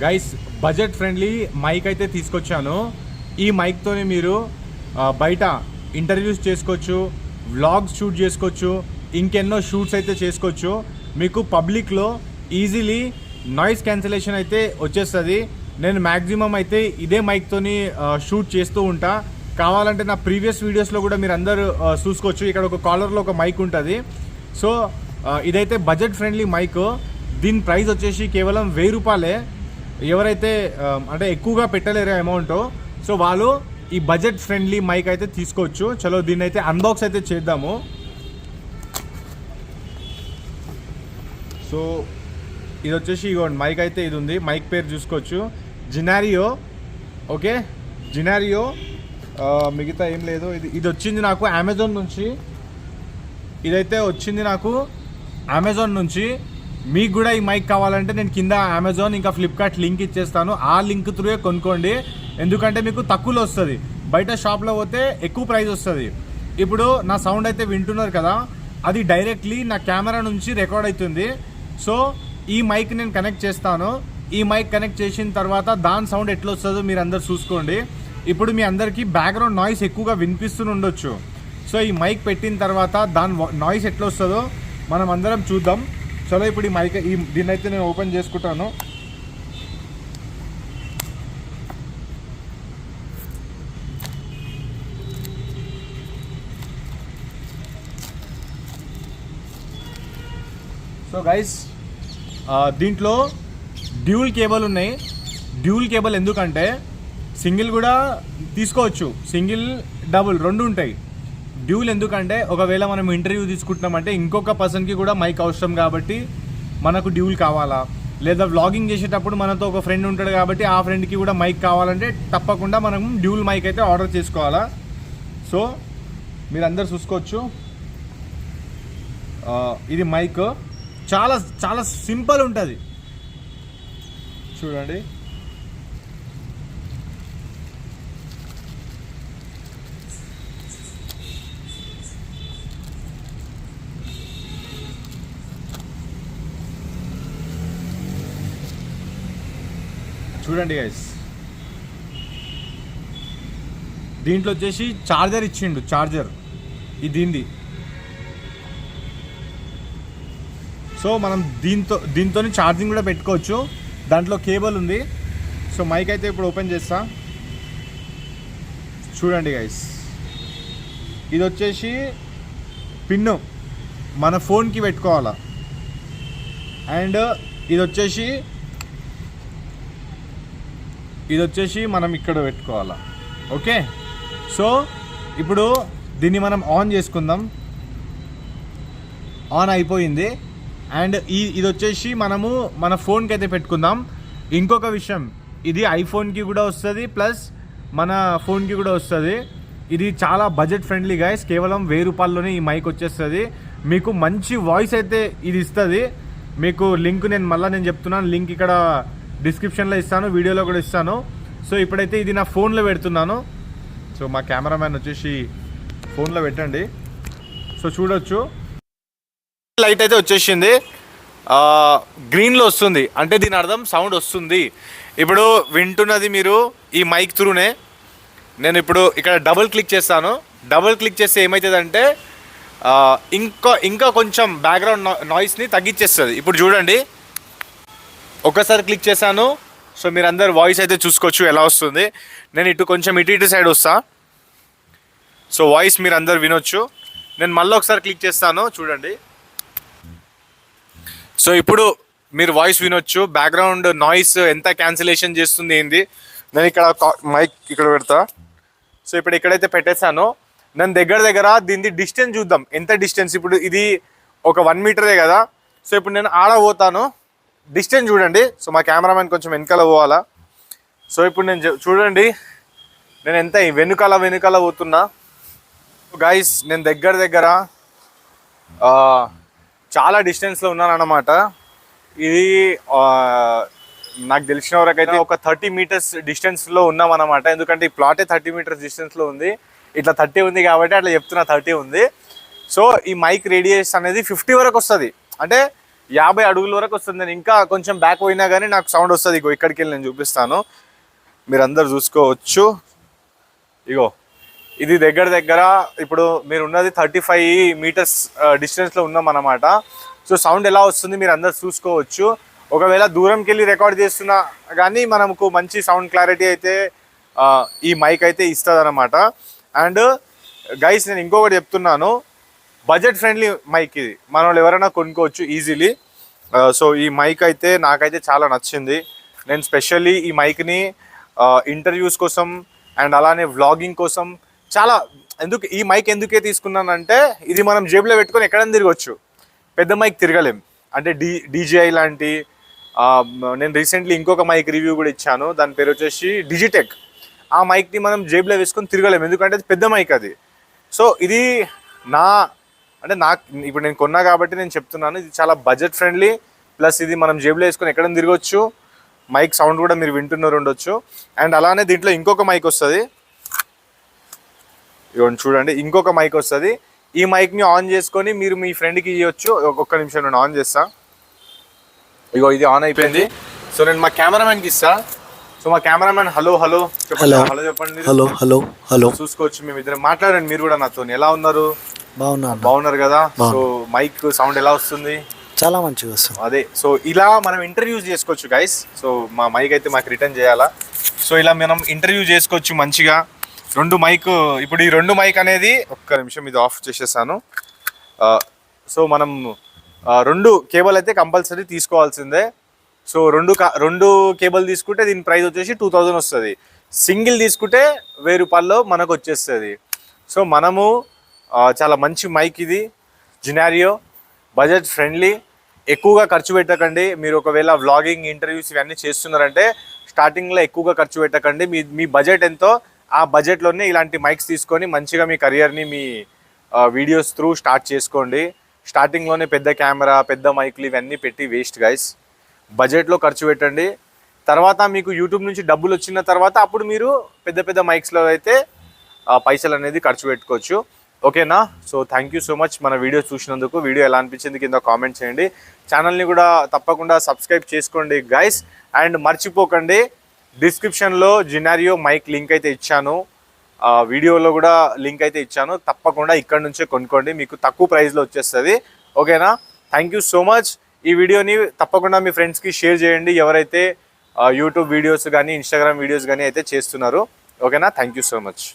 Guys budget friendly mic అయితే తీసుకొచ్చాను. ఈ మైక్తోనే మీరు బయట ఇంటర్వ్యూస్ చేసుకోవచ్చు, వ్లాగ్స్ షూట్ చేసుకోవచ్చు, ఇంకెన్నో షూట్స్ అయితే చేసుకోవచ్చు. మీకు పబ్లిక్లో ఈజీలీ నాయిస్ క్యాన్సిలేషన్ అయితే వచ్చేస్తుంది. నేను మ్యాక్సిమం అయితే ఇదే మైక్తోని షూట్ చేస్తూ ఉంటా. కావాలంటే నా ప్రీవియస్ వీడియోస్లో కూడా మీరు అందరూ చూసుకోవచ్చు. ఇక్కడ ఒక కాలర్లో ఒక మైక్ ఉంటుంది. సో ఇదైతే బడ్జెట్ ఫ్రెండ్లీ మైక్. దీని ప్రైస్ వచ్చేసి కేవలం 1000 రూపాయలే. ఎవరైతే అంటే ఎక్కువగా పెట్టలేరు అమౌంట్, సో వాళ్ళు ఈ బడ్జెట్ ఫ్రెండ్లీ మైక్ అయితే తీసుకోవచ్చు. చలో దీన్ని అయితే అన్బాక్స్ అయితే చేద్దాము. సో ఇది వచ్చేసి ఇగోండి మైక్ అయితే ఇది ఉంది. మైక్ పేరు చూసుకోవచ్చు, జినారియో. ఓకే, జినారియో. మిగతా ఏం లేదు. ఇది వచ్చింది నాకు అమెజాన్ నుంచి. ఇదైతే వచ్చింది నాకు అమెజాన్ నుంచి. మీకు కూడా ఈ మైక్ కావాలంటే నేను కింద అమెజాన్ ఇంకా ఫ్లిప్కార్ట్ లింక్ ఇచ్చేస్తాను. ఆ లింక్ త్రూయే కొనుక్కోండి, ఎందుకంటే మీకు తక్కువలో వస్తుంది. బయట షాప్లో పోతే ఎక్కువ ప్రైస్ వస్తుంది. ఇప్పుడు నా సౌండ్ అయితే వింటున్నారు కదా, అది డైరెక్ట్లీ నా కెమెరా నుంచి రికార్డ్ అవుతుంది. సో ఈ మైక్ నేను కనెక్ట్ చేస్తాను. ఈ మైక్ కనెక్ట్ చేసిన తర్వాత దాని సౌండ్ ఎట్లా వస్తుందో మీరు అందరు చూసుకోండి. ఇప్పుడు మీ అందరికీ బ్యాక్గ్రౌండ్ నాయిస్ ఎక్కువగా వినిపిస్తూనే ఉండొచ్చు. సో ఈ మైక్ పెట్టిన తర్వాత దాని నాయిస్ ఎట్లా వస్తుందో మనం అందరం చూద్దాం. చలో ఇప్పుడు ఈ మైక్ దీన్ని అయితే నేను ఓపెన్ చేసుకుంటాను. సో గైస్ దీంట్లో డ్యూల్ కేబుల్ ఉన్నాయి. డ్యూల్ కేబుల్ ఎందుకంటే సింగిల్ కూడా తీసుకోవచ్చు, సింగిల్ డబుల్ రెండు ఉంటాయి. డ్యూల్ ఎందుకంటే ఒకవేళ మనం ఇంటర్వ్యూ తీసుకుంటున్నామంటే ఇంకొక పర్సన్కి కూడా మైక్ అవసరం కాబట్టి మనకు డ్యూల్ కావాలా, లేదా వ్లాగింగ్ చేసేటప్పుడు మనతో ఒక ఫ్రెండ్ ఉంటాడు కాబట్టి ఆ ఫ్రెండ్కి కూడా మైక్ కావాలంటే తప్పకుండా మనం డ్యూల్ మైక్ అయితే ఆర్డర్ చేసుకోవాలా. సో మీరు అందరు చూసుకోవచ్చు, ఇది మైక్ చాలా చాలా సింపుల్ ఉంటుంది. చూడండి, చూడండి గైస్. దీంట్లో వచ్చేసి చార్జర్ ఇచ్చిండు, చార్జర్ ఇది దీంది. సో మనం దీంతో ఛార్జింగ్ కూడా పెట్టుకోవచ్చు. దాంట్లో కేబుల్ ఉంది. సో మైక్ అయితే ఇప్పుడు ఓపెన్ చేస్తా. చూడండి గైస్, ఇది వచ్చేసి పిన్ను మన ఫోన్కి పెట్టుకోవాలా. అండ్ ఇది వచ్చేసి మనం ఇక్కడ పెట్టుకోవాలా. ఓకే, సో ఇప్పుడు దీన్ని మనం ఆన్ చేసుకుందాం. ఆన్ అయిపోయింది. అండ్ ఇది వచ్చేసి మనము మన ఫోన్కి అయితే పెట్టుకుందాం. ఇంకొక విషయం, ఇది ఐఫోన్కి కూడా వస్తుంది, ప్లస్ మన ఫోన్కి కూడా వస్తుంది. ఇది చాలా బడ్జెట్ ఫ్రెండ్లీ గైస్. కేవలం 1000 రూపాయల్లోనే ఈ మైక్ వచ్చేస్తుంది. మీకు మంచి వాయిస్ అయితే ఇది ఇస్తుంది. మీకు లింక్ నేను చెప్తున్నాను, లింక్ ఇక్కడ డిస్క్రిప్షన్లో ఇస్తాను, వీడియోలో కూడా ఇస్తాను. సో ఇప్పుడైతే ఇది నా ఫోన్లో పెడుతున్నాను. సో మా కెమెరామ్యాన్ వచ్చేసి ఫోన్లో పెట్టండి. సో చూడొచ్చు, లైట్ అయితే వచ్చేసింది, గ్రీన్లో వస్తుంది, అంటే దీని అర్థం సౌండ్ వస్తుంది. ఇప్పుడు వింటున్నది మీరు ఈ మైక్ త్రూనే. నేను ఇప్పుడు ఇక్కడ డబుల్ క్లిక్ చేస్తాను. డబుల్ క్లిక్ చేస్తే ఏమవుతుందంటే ఇంకా కొంచెం బ్యాక్గ్రౌండ్ నాయిస్ని తగ్గించేస్తుంది. ఇప్పుడు చూడండి, ఒకసారి క్లిక్ చేశాను. సో మీరు అందరు వాయిస్ అయితే చూసుకోవచ్చు ఎలా వస్తుంది. నేను కొంచెం ఇటు సైడ్ వస్తా. సో వాయిస్ మీరు అందరు వినొచ్చు. నేను మళ్ళీ ఒకసారి క్లిక్ చేస్తాను, చూడండి. సో ఇప్పుడు మీరు వాయిస్ వినొచ్చు, బ్యాక్గ్రౌండ్ నాయిస్ ఎంత క్యాన్సిలేషన్ చేస్తుంది ఏంది. నేను ఇక్కడ మైక్ ఇక్కడ పెడతా. సో ఇప్పుడు ఇక్కడైతే పెట్టేశాను. నేను దగ్గర దీన్ని డిస్టెన్స్ చూద్దాం, ఎంత డిస్టెన్స్. ఇప్పుడు ఇది ఒక 1 మీటరే కదా. సో ఇప్పుడు నేను ఆడ పోతాను, డిస్టెన్స్ చూడండి. సో మా కెమెరామెన్ కొంచెం వెనకాల పోవాలా. సో ఇప్పుడు నేను చూడండి, నేను ఎంత వెనుకాల పోతున్నా. గైస్ నేను దగ్గర చాలా డిస్టెన్స్లో ఉన్నాను అన్నమాట. ఇది నాకు తెలిసిన వరకైతే ఒక 30 మీటర్స్ డిస్టెన్స్లో ఉన్నాం అన్నమాట. ఎందుకంటే ఈ ప్లాటే 30 మీటర్స్ డిస్టెన్స్లో ఉంది. ఇట్లా 30 ఉంది కాబట్టి అట్లా చెప్తున్నా, 30 ఉంది. సో ఈ మైక్ రేడియస్ అనేది 50 వరకు వస్తుంది. అంటే 50 అడుగుల వరకు వస్తుంది. నేను ఇంకా కొంచెం బ్యాక్ పోయినా కానీ నాకు సౌండ్ వస్తుంది. ఇగో ఇక్కడికి వెళ్ళి నేను చూపిస్తాను, మీరు అందరు చూసుకోవచ్చు. ఇగో ఇది దగ్గర ఇప్పుడు మీరు ఉన్నది 35 మీటర్స్ డిస్టెన్స్లో ఉన్నాం అన్నమాట. సో సౌండ్ ఎలా వస్తుంది మీరు అందరు చూసుకోవచ్చు. ఒకవేళ దూరంకి వెళ్ళి రికార్డ్ చేస్తున్నా కానీ మనకు మంచి సౌండ్ క్లారిటీ అయితే ఈ మైక్ అయితే ఇస్తుంది అనమాట. అండ్ గైస్ నేను ఇంకొకటి చెప్తున్నాను, బడ్జెట్ ఫ్రెండ్లీ మైక్ ఇది, మన వాళ్ళు ఎవరైనా కొనుక్కోవచ్చు ఈజీలీ. సో ఈ మైక్ అయితే నాకైతే చాలా నచ్చింది. నేను స్పెషల్లీ ఈ మైక్ని ఇంటర్వ్యూస్ కోసం అండ్ అలానే వ్లాగింగ్ కోసం చాలా ఈ మైక్ ఎందుకే తీసుకున్నానంటే ఇది మనం జేబులో పెట్టుకొని ఎక్కడైనా తిరగవచ్చు. పెద్ద మైక్ తిరగలేం. అంటే DJI లాంటి నేను రీసెంట్లీ ఇంకొక మైక్ రివ్యూ కూడా ఇచ్చాను, దాని పేరు వచ్చేసి డిజిటెక్. ఆ మైక్ని మనం జేబులో వేసుకొని తిరగలేము ఎందుకంటే అది పెద్ద మైక్ అది. సో ఇది నాకు ఇప్పుడు నేను కొన్నా కాబట్టి నేను చెప్తున్నాను, ఇది చాలా బడ్జెట్ ఫ్రెండ్లీ, ప్లస్ ఇది మనం జేబులో వేసుకొని ఎక్కడైనా తిరగవచ్చు. మైక్ సౌండ్ కూడా మీరు వింటున్నారు ఉండొచ్చు. అండ్ అలానే దీంట్లో ఇంకొక మైక్ వస్తుంది, ఇవ్వండి చూడండి, ఇంకొక మైక్ వస్తుంది. ఈ మైక్ని ఆన్ చేసుకొని మీరు మీ ఫ్రెండ్కి ఇవ్వచ్చు. ఒక్క నిమిషం నేను ఆన్ చేస్తా. ఇగో ఇది ఆన్ అయిపోయింది. సో నేను మా కెమెరామెన్కి ఇస్తా. సో మా కెమెరామెన్ హలో చెప్పండి. హలో చెప్పండి. హలో చూసుకోవచ్చు. మేము ఇద్దరు మాట్లాడండి మీరు కూడా నాతో. ఎలా ఉన్నారు? బాగున్నారు కదా? సో మైక్ సౌండ్ ఎలా వస్తుంది? చాలా మంచిగా వస్తుంది. అదే సో ఇలా మనం ఇంటర్వ్యూస్ చేసుకోవచ్చు గైస్. సో మా మైక్ అయితే మాకు రిటర్న్ చేయాలా. సో ఇలా మనం ఇంటర్వ్యూ చేసుకోవచ్చు మంచిగా. ఇప్పుడు ఈ రెండు మైక్ అనేది ఒక్క నిమిషం ఇది ఆఫ్ చేసేసాను. సో మనం 2 కేబుల్ అయితే కంపల్సరీ తీసుకోవాల్సిందే. సో రెండు కేబుల్ తీసుకుంటే దీని ప్రైస్ వచ్చేసి 2000 వస్తుంది. సింగిల్ తీసుకుంటే 1000 రూపాయల్లో మనకు వచ్చేస్తుంది. సో మనము చాలా మంచి మైక్ ఇది, జినారియో, బడ్జెట్ ఫ్రెండ్లీ. ఎక్కువగా ఖర్చు పెట్టకండి. మీరు ఒకవేళ వ్లాగింగ్ ఇంటర్వ్యూస్ ఇవన్నీ చేస్తున్నారంటే స్టార్టింగ్లో ఎక్కువగా ఖర్చు పెట్టకండి. మీ బడ్జెట్ ఎంతో ఆ బడ్జెట్లోనే ఇలాంటి మైక్స్ తీసుకొని మంచిగా మీ కెరియర్ని మీ వీడియోస్ త్రూ స్టార్ట్ చేసుకోండి. స్టార్టింగ్లోనే పెద్ద కెమెరా పెద్ద మైక్లు ఇవన్నీ పెట్టి వేస్ట్ గైస్. బడ్జెట్లో ఖర్చు పెట్టండి. తర్వాత మీకు యూట్యూబ్ నుంచి డబ్బులు వచ్చిన తర్వాత అప్పుడు మీరు పెద్ద మైక్స్లో అయితే పైసలు అనేది ఖర్చు పెట్టుకోవచ్చు. ఓకేనా? So thank you so much మన వీడియో చూసినందుకు. వీడియో ఎలా అనిపించింది కింద కామెంట్ చేయండి. ఛానల్ని కూడా తప్పకుండా సబ్స్క్రైబ్ చేసుకోండి గైస్. అండ్ మర్చిపోకండి, డిస్క్రిప్షన్లో జినారియో మైక్ లింక్ అయితే ఇచ్చాను, వీడియోలో కూడా లింక్ అయితే ఇచ్చాను. తప్పకుండా ఇక్కడ నుంచే కొనుక్కోండి, మీకు తక్కువ ప్రైస్లో వచ్చేస్తుంది. ఓకేనా? Thank you so much. ఈ వీడియోని తప్పకుండా మీ ఫ్రెండ్స్కి షేర్ చేయండి ఎవరైతే యూట్యూబ్ వీడియోస్ కానీ ఇన్స్టాగ్రామ్ వీడియోస్ కానీ అయితే చేస్తున్నారు. ఓకేనా? Thank you so much.